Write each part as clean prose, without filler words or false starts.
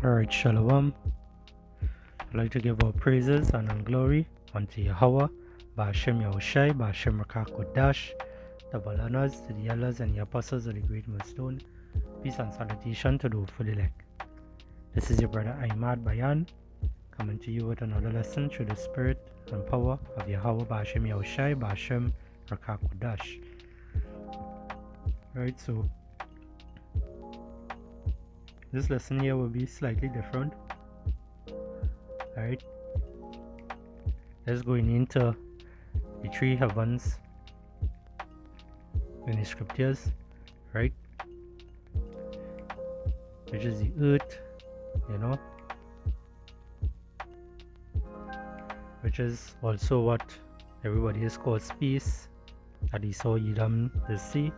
Alright, Shalom. I'd like to give all praises and glory unto Yahweh, Ba'ashem Yahushai, Ba'ashem Rakah Kodash, double honors to the elders and the apostles of the great millstone. Peace and salutation to those for the elect. This is your brother Ahmad Bayan, coming to you with another lesson through the spirit and power of Yahweh, Ba'ashem Yahushai, Ba'ashem Rakah Kodash. Alright, so this lesson here will be slightly different. Alright, let's go into the three heavens in the scriptures, right? Which is the earth, which is also what everybody is called space, that is saw Edom the sea,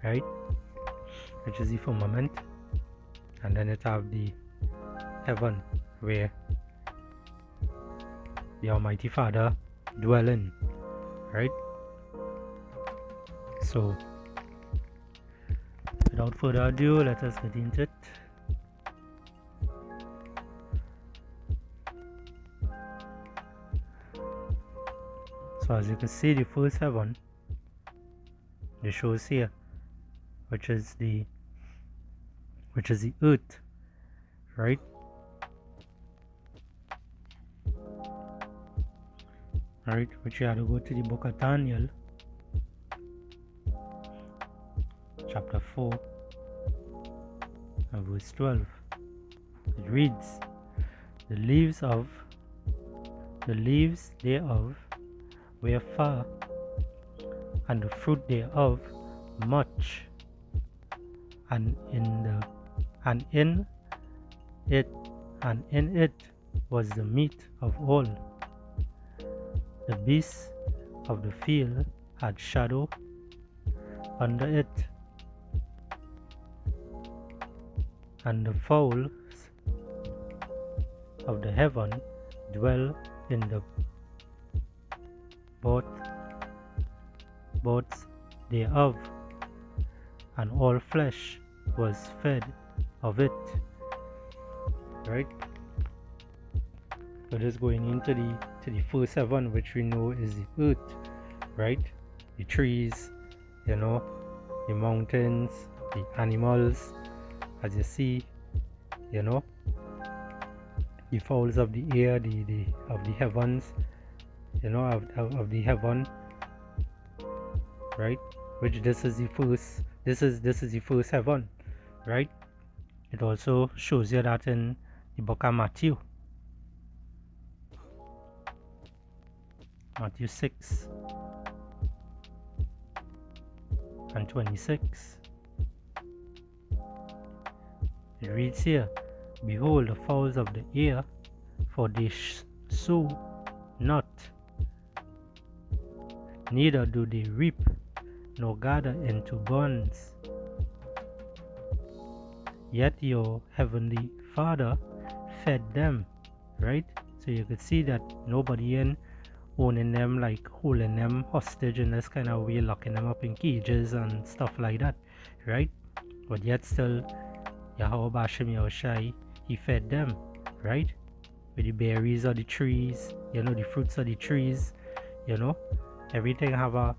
right? Which is the firmament, and then it have the heaven where the Almighty Father dwell in, right? So without further ado, let us get into it. So as you can see, the first heaven, the shows here, which is the earth, right? Alright, which you have to go to the book of Daniel, chapter 4 and verse 12. It reads, the leaves thereof were far, and the fruit thereof much, and in it was the meat of all. The beasts of the field had shadow under it, and the fowls of the heaven dwell in the boughs thereof, and all flesh was fed of it. Right? So just going into the first heaven, which we know is the earth, right? The trees, the mountains, the animals, as you see, the fowls of the air, of the heavens, of the heaven, right? Which this is the first heaven, right? It also shows you that in the book of Matthew 6 and 26. It reads here, behold the fowls of the air, for they sow not, neither do they reap, nor gather into barns, yet your heavenly Father fed them, right? So you could see that nobody in owning them, like holding them hostage in this kind of way, locking them up in cages and stuff like that, right? But yet still, Yahweh Ba'ashem Yahushai, he fed them, right? With the berries of the trees, the fruits of the trees, everything have a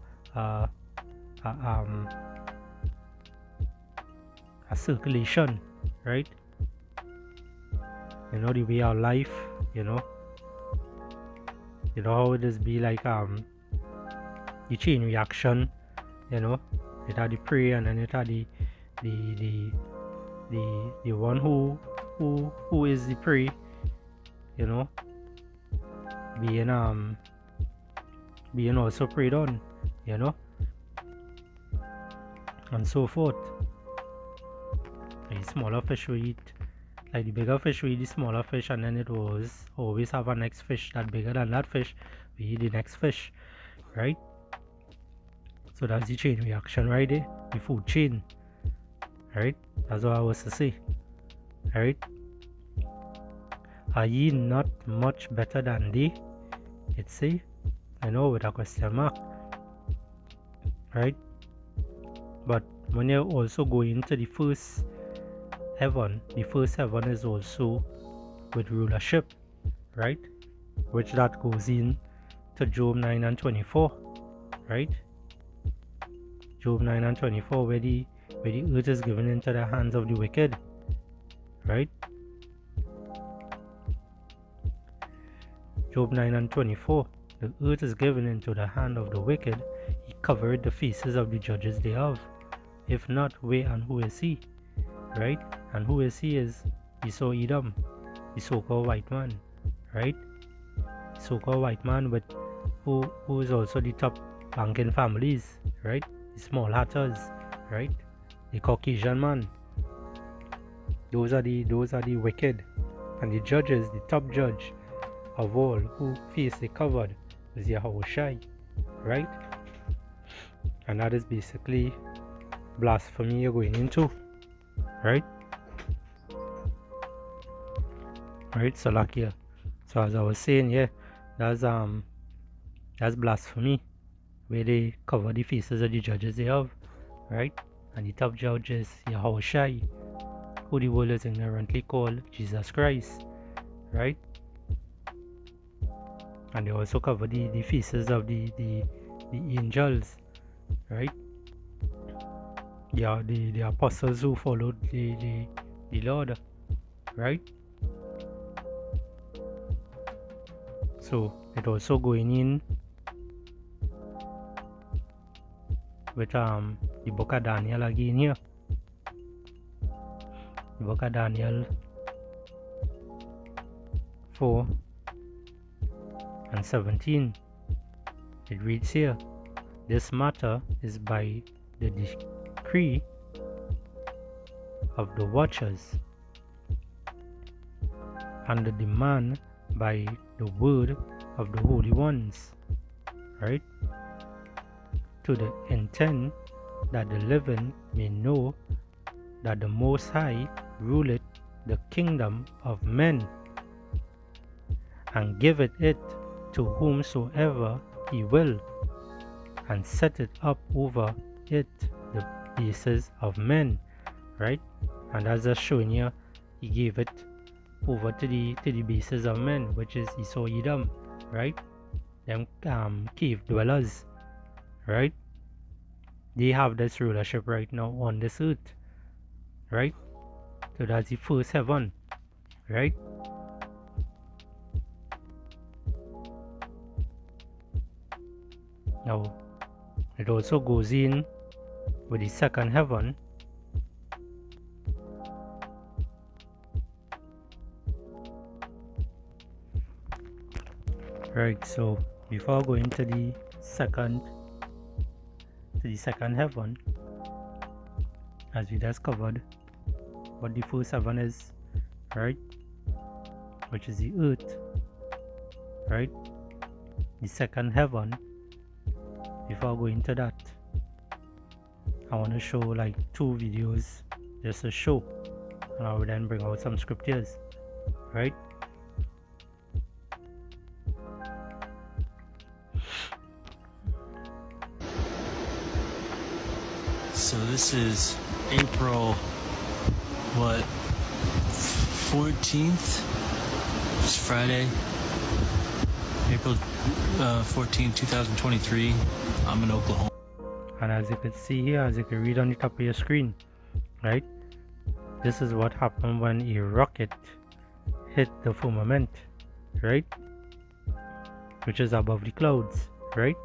circulation, right? The way our life, how it is be like the chain reaction, it had the prey, and then it had the one who is the prey, being also preyed on, and so forth. The smaller fish will eat, like the bigger fish will eat the smaller fish, and then it was always have a next fish that bigger than that fish, we eat the next fish, right? So that's the chain reaction right there, the food chain, right? That's what I was to say, right? Are ye not much better than they? It say, with a question mark, right? But when you also go into the first heaven, the first heaven, is also with rulership, right? Which that goes in to Job 9 and 24, right? Job 9 and 24, where the earth is given into the hands of the wicked, right? Job 9 and 24, the earth is given into the hand of the wicked. He covered the faces of the judges thereof. If not, where and who is he? Right? And who is he? Is Esau Edom, the so-called white man, right? So-called white man, but who is also the top banking families, right? The small hatters, right? The Caucasian man. Those are the wicked. And the judges, the top judge of all, who face the covered, is Yahushai, right? And that is basically blasphemy you're going into, right? Right, so like here. So as I was saying, yeah, that's blasphemy, where they cover the faces of the judges thereof, right? And the top judge is Yahushai, who the world is ignorantly called Jesus Christ, right? And they also cover the faces of the angels, right? Yeah, the apostles who followed the Lord, right? So it also going in with the book of Daniel again here. The book of Daniel 4 and 17. It reads here, this matter is by the decree of the watchers and the demand by the word of the holy ones, right? To the intent that the living may know that the Most High ruleth the kingdom of men, and giveth it to whomsoever he will, and set it up over it the bases of men, right? And as just showing you, he gave it over to the bases of men, which is Esau Edom, right? Them cave dwellers, right? They have this rulership right now on this earth, right? So that's the first heaven, right? Now it also goes in with the second heaven, right? So before going to the second heaven, as we just covered what the first heaven is, right, which is the earth, right? The second heaven, before going to that, I want to show like 2 videos just to show, and I will then bring out some scriptures, right? So this is April, 14th? It's Friday, April 14, 2023. I'm in Oklahoma. And as you can see here, as you can read on the top of your screen, right, this is what happened when a rocket hit the firmament, right, which is above the clouds, right?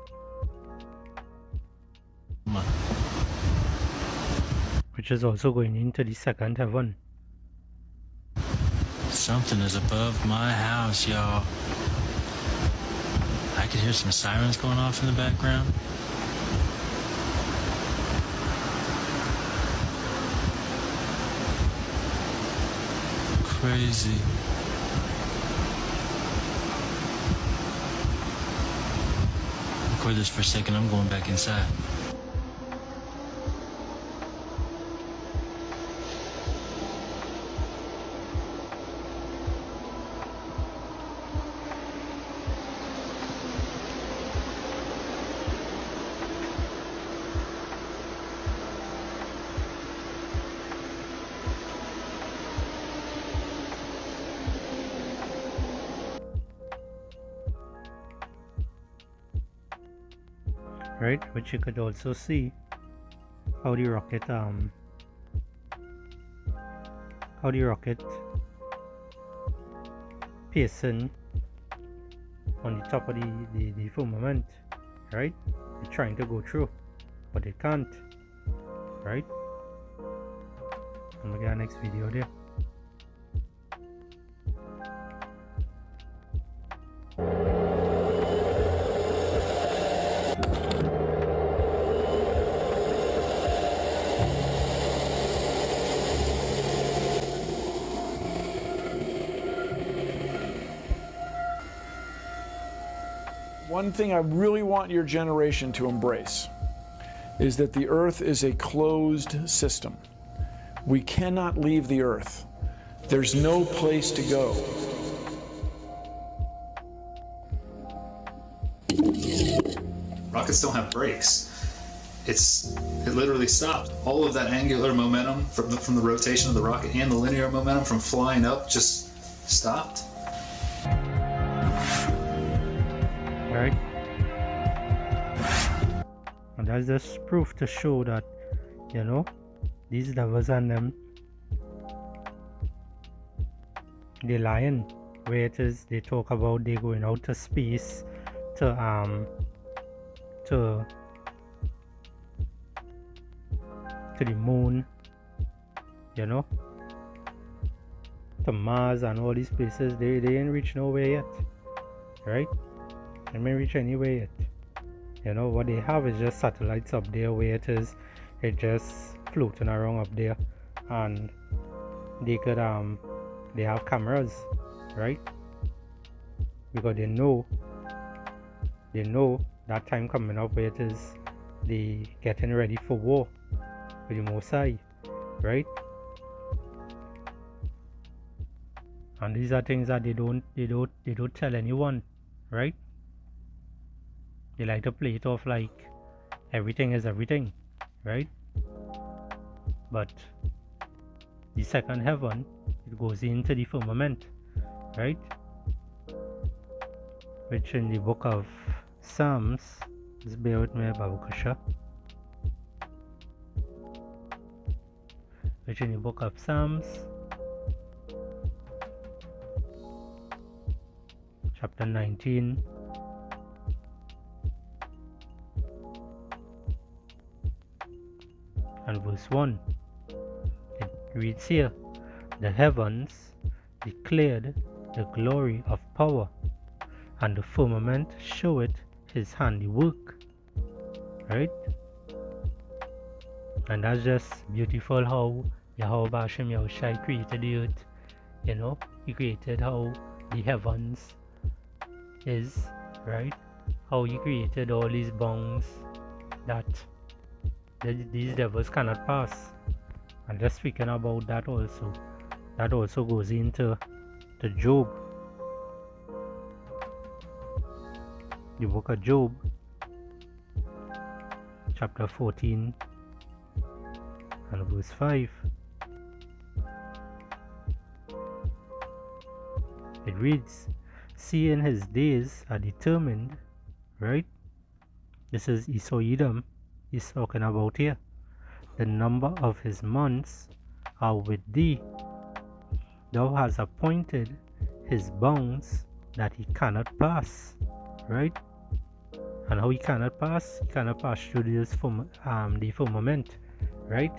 Which is also going into the second heaven. Something is above my house, y'all. I could hear some sirens going off in the background. Crazy. Record this for a second. I'm going back inside. right? Which you could also see how the rocket pacing on the top of the firmament, right? They're trying to go through, but they can't, right? And we'll get our next video there. One thing I really want your generation to embrace is that the Earth is a closed system. We cannot leave the Earth. There's no place to go. Rockets don't have brakes. It literally stopped. All of that angular momentum from the rotation of the rocket and the linear momentum from flying up just stopped. Right? And that's just proof to show that, you know, these devils and them, they're lying. Where it is they talk about they going out to space to the moon, you know, to Mars and all these places. They ain't reach nowhere yet, right? They ain't reach anywhere yet. You know, what they have is just satellites up there where it is it just floating around up there, and they could they have cameras, right? Because they know that time coming up where it is they getting ready for war with the Mosai, right? And these are things that they don't tell anyone, right? They like to play it off like everything is everything, right? But the second heaven, it goes into the firmament, right? Which in the book of Psalms, just bear with me, Babu Kusha. Which in the book of Psalms, chapter 19, and verse 1, it reads here, the heavens declared the glory of power, and the firmament showeth his handiwork, right? And that's just beautiful how Yahweh Bashem Yahushai created the earth, you know. He created how the heavens is, right? How he created all these bounds that these devils cannot pass. And just speaking about that also goes into Job, the book of Job, chapter 14 and verse 5. It reads, seeing his days are determined, right? This is Esau Edom he's talking about here. The number of his months are with thee. Thou hast appointed his bounds that he cannot pass, right? And how he cannot pass? He cannot pass through this the firmament, right?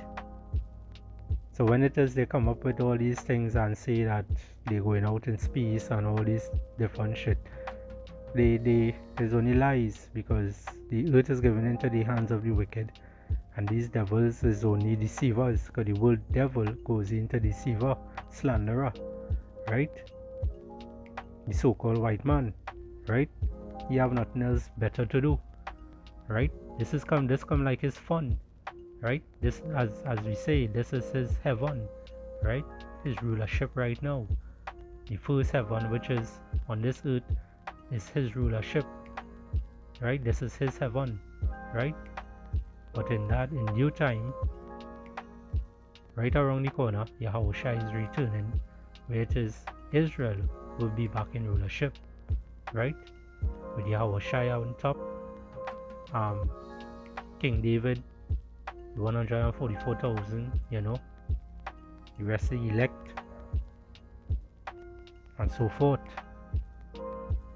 So when it is they come up with all these things and say that they're going out in space and all this different shit, there's only lies, because the earth is given into the hands of the wicked, and these devils is only deceivers, because the word devil goes into deceiver, slanderer, right? The so-called white man, right? He have nothing else better to do, right? This come like his fun, right? This, as we say, this is his heaven, right? His rulership right now. The first heaven, which is on this earth, is his rulership, right? This is his heaven, right? But in due time, right around the corner, Yahushua is returning, where it is Israel will be back in rulership, right? With Yahushua on top, King David, 144,000, you know, the rest of the elect, and so forth.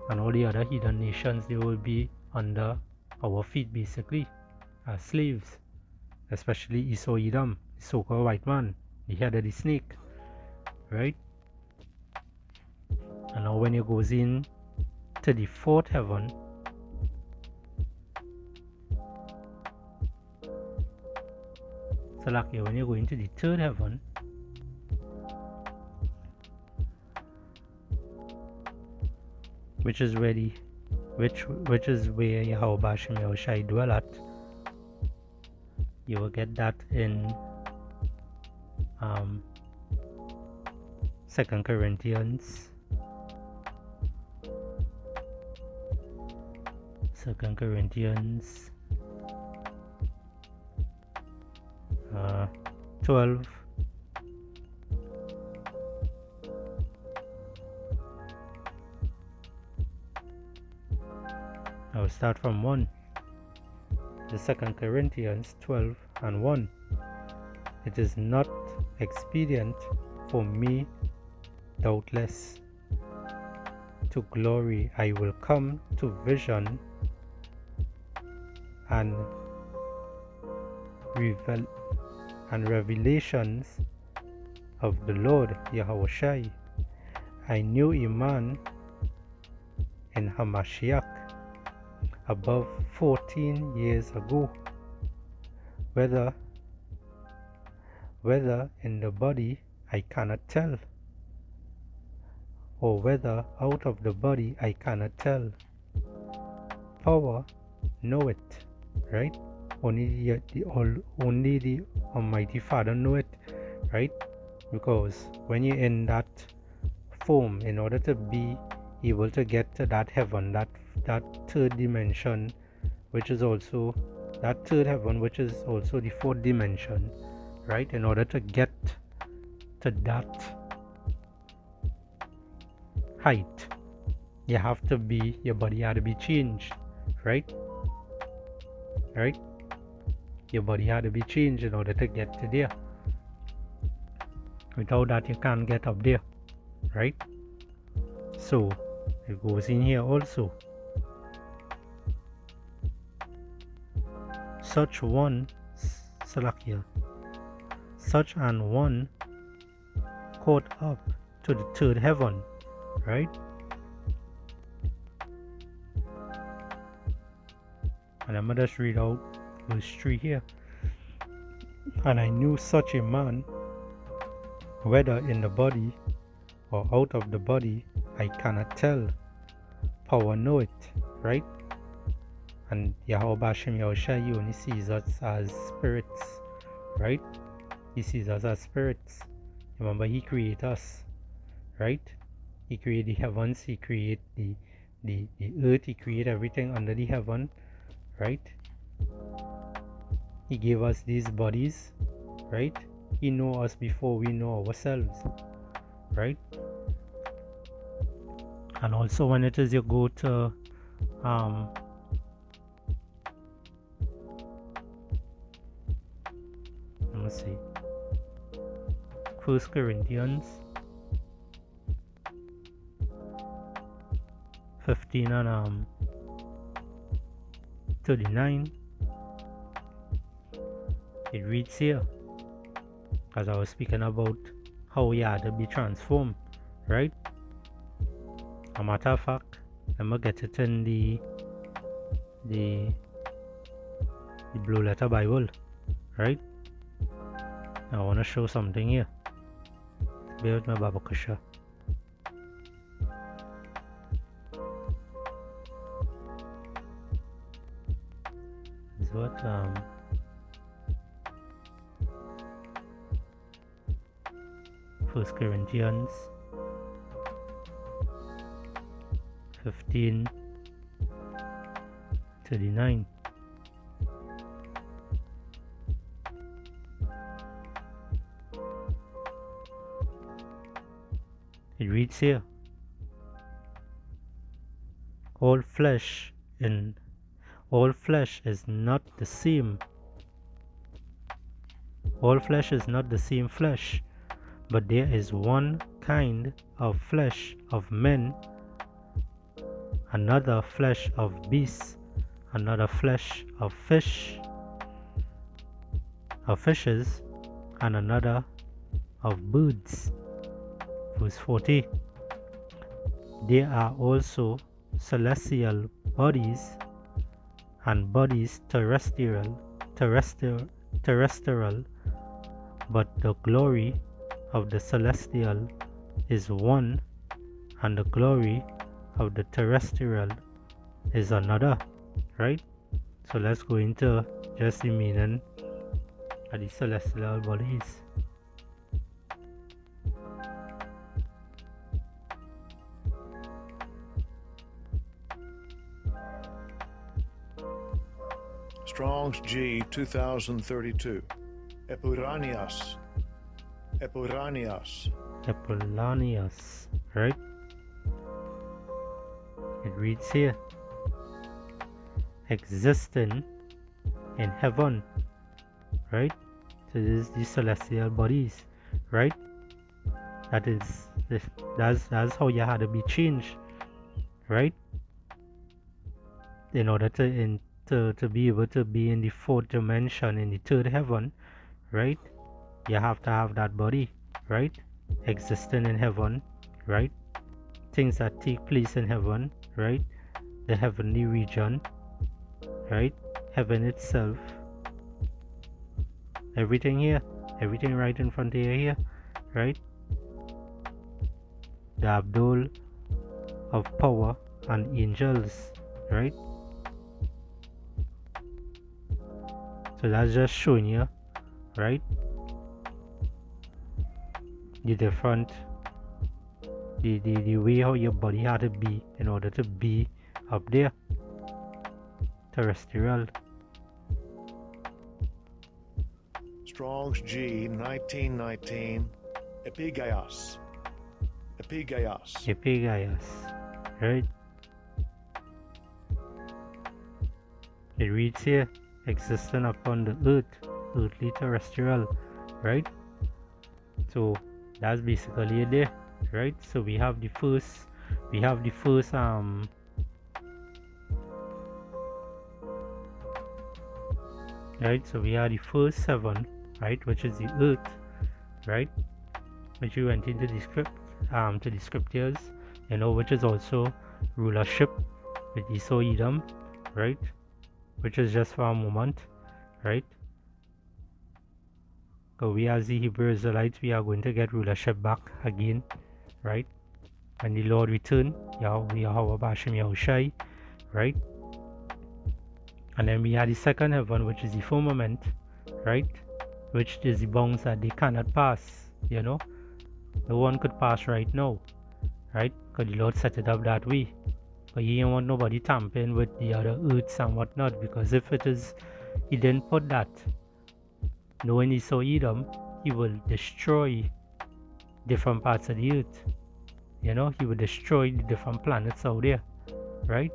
And all the other heathen nations, they will be under our feet basically, as slaves, especially Esau Edom, the so-called white man, the head of the snake, right? And now when it goes in to the fourth heaven, so like when you go into the third heaven, which is where Yahweh Hashem Yahushai dwell at, you will get that in 2 Corinthians 12. I will start from 1. The 2 Corinthians 12 and 1. It is not expedient for me, doubtless, to glory. I will come to vision and revelations of the Lord Yahushai. I knew a man in Hamashiach above 14 years ago, whether in the body I cannot tell, or whether out of the body I cannot tell. Power know it, right? Only the Almighty Father know it, right? Because when you're in that form, in order to be able to get to that heaven, that third dimension, which is also that third heaven, which is also the fourth dimension, right? In order to get to that height, you have to be, your body had to be changed, right? Right? Your body had to be changed in order to get to there. Without that, you can't get up there, right? So it goes in here also. Such an one caught up to the third heaven, right? And I'm gonna just read out verse 3 here. And I knew such a man, whether in the body or out of the body, I cannot tell. Power know it, right? And Yahweh Hashem Yahushai, he only sees us as spirits, right? He sees us as spirits. Remember, he created us, right? He created the heavens, he created the earth, he created everything under the heaven, right? He gave us these bodies, right? He knows us before we know ourselves, right? And also when it is you go to let's see, 1 Corinthians 15 and 39, it reads here, as I was speaking about how we had to be transformed, right? A matter of fact, let me get it in the Blue Letter Bible, right? I want to show something here. Bear with my Babakasha. This is what 1 Corinthians 15:39. It reads here, all all flesh is not the same. All flesh is not the same flesh, but there is one kind of flesh of men, another flesh of beasts, another flesh of fishes, and another of birds. Verse 40. There are also celestial bodies and bodies terrestrial, but the glory of the celestial is one, and the glory of the terrestrial is another. Right? So let's go into just the meaning of the celestial bodies. Strong's G 2032. Epuranias. Right? It reads here, existing in heaven. Right? So this is the celestial bodies. Right? That's how you had to be changed. Right? In order to be able to be in the fourth dimension, in the third heaven, right? You have to have that body, right? Existing in heaven, right? Things that take place in heaven, right? The heavenly region, right? Heaven itself, everything here, everything right in front of you here, right? The Abdul of power and angels, right? So that's just showing you, right? The different, the way how your body had to be in order to be up there. Terrestrial. Strong's G 1919. Epigaios. Right? It reads here, existing upon the earth, earthly terrestrial, right? So that's basically it there, right? So we have the first right? So we have the first 7, right, which is the earth, right? Which we went into the scriptures, you know, which is also rulership with Esau Edom, right? Which is just for a moment, right? So we as the Hebrew Israelites, we are going to get rulership back again, right? When the Lord return, Yahweh Bashim Yahushai, right? And then we have the second heaven, which is the firmament, right? Which is the bounds that they cannot pass, you know? No one could pass right now, right? Because the Lord set it up that way. But he didn't want nobody tampering with the other earths and whatnot, because if it is, he didn't put that. Knowing he saw Edom, he will destroy different parts of the earth. You know, he will destroy the different planets out there, right?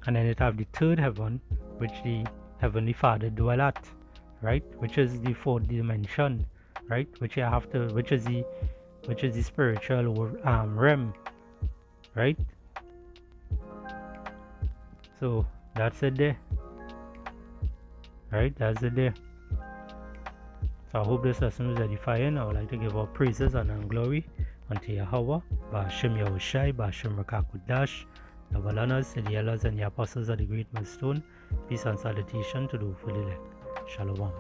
And then it have the third heaven, which the Heavenly Father dwell at, right? Which is the fourth dimension, right? Which is the spiritual realm, right? So that's it there, right? That's it there. So I hope this lesson was edifying. I would like to give all praises and glory unto Yahweh, Ba'ashem Yahushai, Ba'ashem Rakakudash, the Valanas, the Elders, and the Apostles of the Great Millstone. Peace and salutation to the fully elect. Shalom.